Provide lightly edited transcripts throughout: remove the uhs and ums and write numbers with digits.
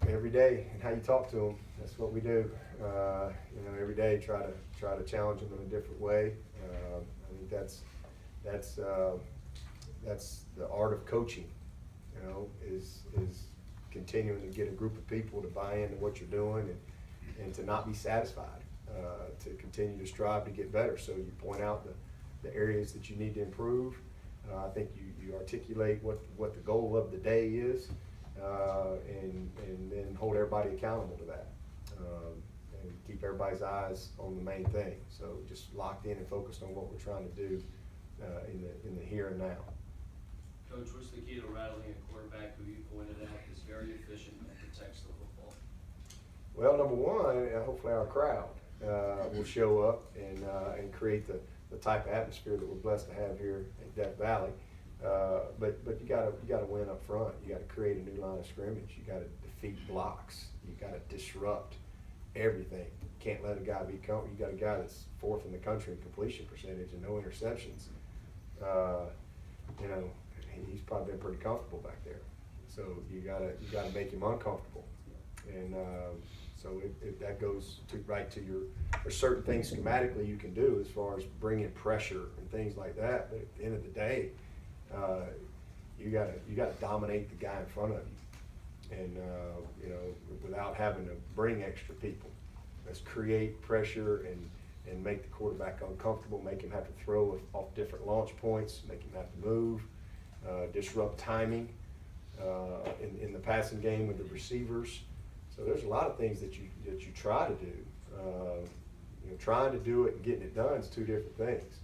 every day and how you talk to them. That's what we do. Every day try to challenge them in a different way. I think that's the art of coaching. Is continuing to get a group of people to buy into what you're doing and to not be satisfied. To continue to strive to get better. So you point out the areas that you need to improve. I think you articulate what the goal of the day is, and then hold everybody accountable to that, and keep everybody's eyes on the main thing. So just locked in and focused on what we're trying to do in the here and now. Coach, what's the key to rattling a quarterback who you pointed out is very efficient and protects the football? Well, number one, hopefully our crowd will show up and create the type of atmosphere that we're blessed to have here at Death Valley. But you gotta win up front. You gotta create a new line of scrimmage. You gotta defeat blocks. You gotta disrupt everything. You can't let a guy be you got a guy that's fourth in the country in completion percentage and no interceptions. He's probably been pretty comfortable back there. So you gotta make him uncomfortable. And so that goes right to there's certain things schematically you can do as far as bringing pressure and things like that. But at the end of the day, you gotta dominate the guy in front of you, and without having to bring extra people. Let's create pressure and make the quarterback uncomfortable, make him have to throw off different launch points, make him have to move, disrupt timing in the passing game with the receivers. So there's a lot of things that you try to do. Trying to do it and getting it done is two different things.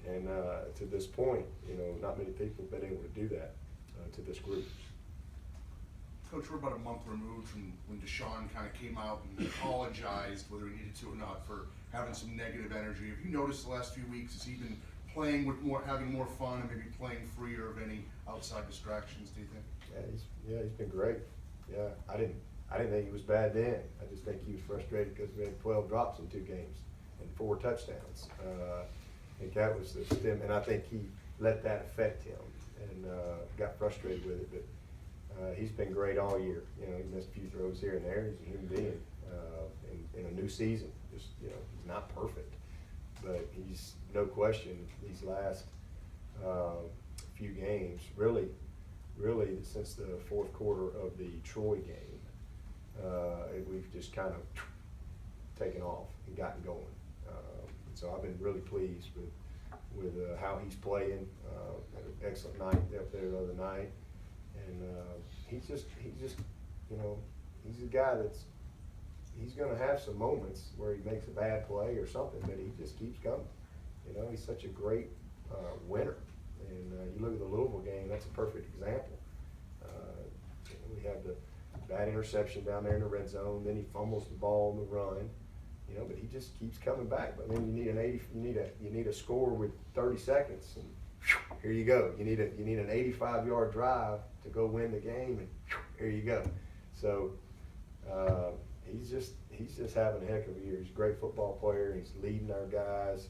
And to this point, not many people have been able to do that to this group. Coach, we're about a month removed from when Deshaun kind of came out and apologized, whether he needed to or not, for having some negative energy. Have you noticed the last few weeks, has he been playing with having more fun and maybe playing freer of any outside distractions, do you think? Yeah, he's been great. Yeah, I didn't think he was bad then. I just think he was frustrated because we had 12 drops in 2 games and 4 touchdowns. I think that was the stem, and I think he let that affect him and got frustrated with it. But he's been great all year. He missed a few throws here and there. He's a human being in a new season. Just he's not perfect, but he's no question these last few games, really since the fourth quarter of the Troy game, we've just kind of taken off and gotten going. So I've been really pleased with how he's playing. Had an excellent night up there the other night, and he's just he's a guy he's going to have some moments where he makes a bad play or something, but he just keeps coming. He's such a great winner, and you look at the Louisville game, that's a perfect example. We had the bad interception down there in the red zone, then he fumbles the ball on the run. But he just keeps coming back. But then you need a score with 30 seconds, and here you go. You need an 85-yard drive to go win the game, and here you go. So he's just having a heck of a year. He's a great football player. He's leading our guys.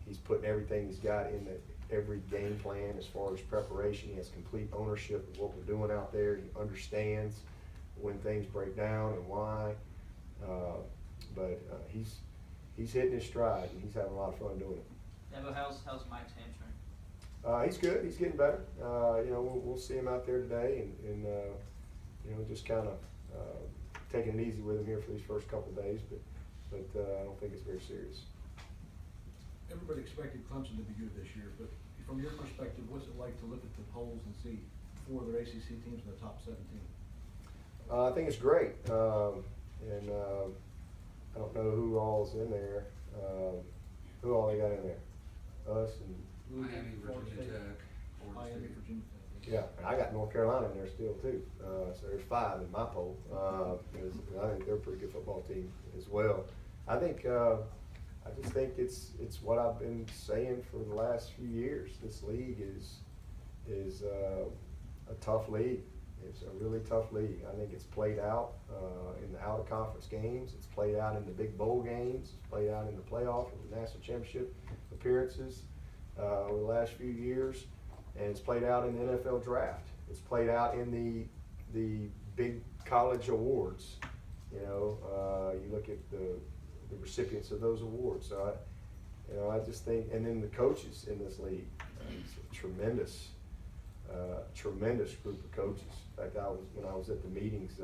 He's putting everything he's got in every game plan as far as preparation. He has complete ownership of what we're doing out there. He understands when things break down and why. But he's hitting his stride, and he's having a lot of fun doing it. Dabo, how's Mike's hamstring? He's good. He's getting better. We'll see him out there today, and just kind of taking it easy with him here for these first couple of days. But I don't think it's very serious. Everybody expected Clemson to be good this year, but from your perspective, what's it like to look at the polls and see 4 of their ACC teams in the top 17? I think it's great, and I don't know who all's in there. Who all they got in there? Us and Miami, Virginia Tech, Miami, Virginia Tech. yeah, and I got North Carolina in there still too. So there's 5 in my poll. I think they're a pretty good football team as well. I just think it's what I've been saying for the last few years. This league is a tough league. It's a really tough league. I think it's played out in the out-of-conference games. It's played out in the big bowl games. It's played out in the playoff and the national championship appearances over the last few years. And it's played out in the NFL draft. It's played out in the big college awards, you know, you look at the recipients of those awards. So I just think, and then the coaches in this league, it's a tremendous group of coaches. In fact, when I was at the meetings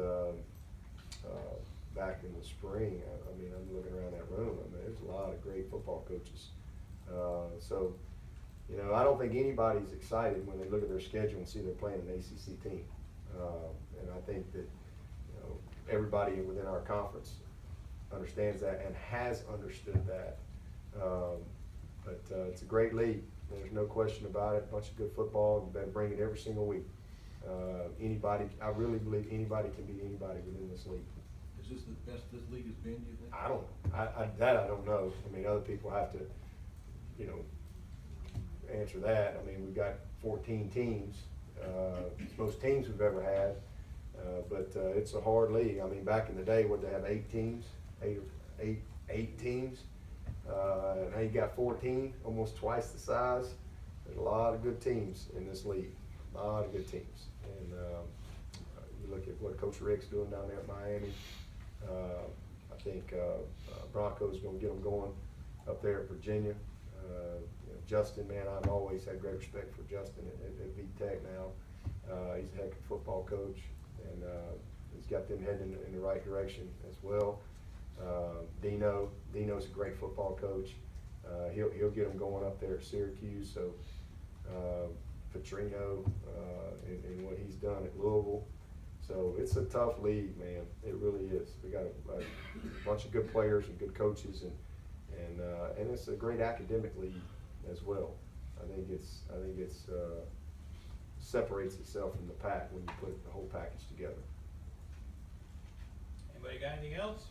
back in the spring, I mean, I'm looking around that room. I mean, there's a lot of great football coaches. So, you know, I don't think anybody's excited when they look at their schedule and see they're playing an ACC team. And I think that, you know, everybody within our conference understands that and has understood that. But it's a great league. There's no question about it. A bunch of good football. You better bring it every single week. I really believe anybody can beat anybody within this league. Is this the best this league has been, do you think? I don't know. I mean, other people have to, you know, answer that. I mean, we've got 14 teams. It's most teams we've ever had. But it's a hard league. I mean, back in the day, would they have 8 teams? Eight teams? Now you got 14, almost twice the size. There's a lot of good teams in this league. A lot of good teams. And you look at what Coach Rick's doing down there at Miami. I think Broncos going to get them going up there at Virginia. You know, Justin, man, I've always had great respect for Justin at VTech now. He's a heck of a football coach, and he's got them heading in the right direction as well. Dino's a great football coach. He'll get them going up there at Syracuse. So Petrino and what he's done at Louisville. So it's a tough league, man. It really is. We got a bunch of good players and good coaches, and it's a great academic league as well. I think it's separates itself from the pack when you put the whole package together. Anybody got anything else?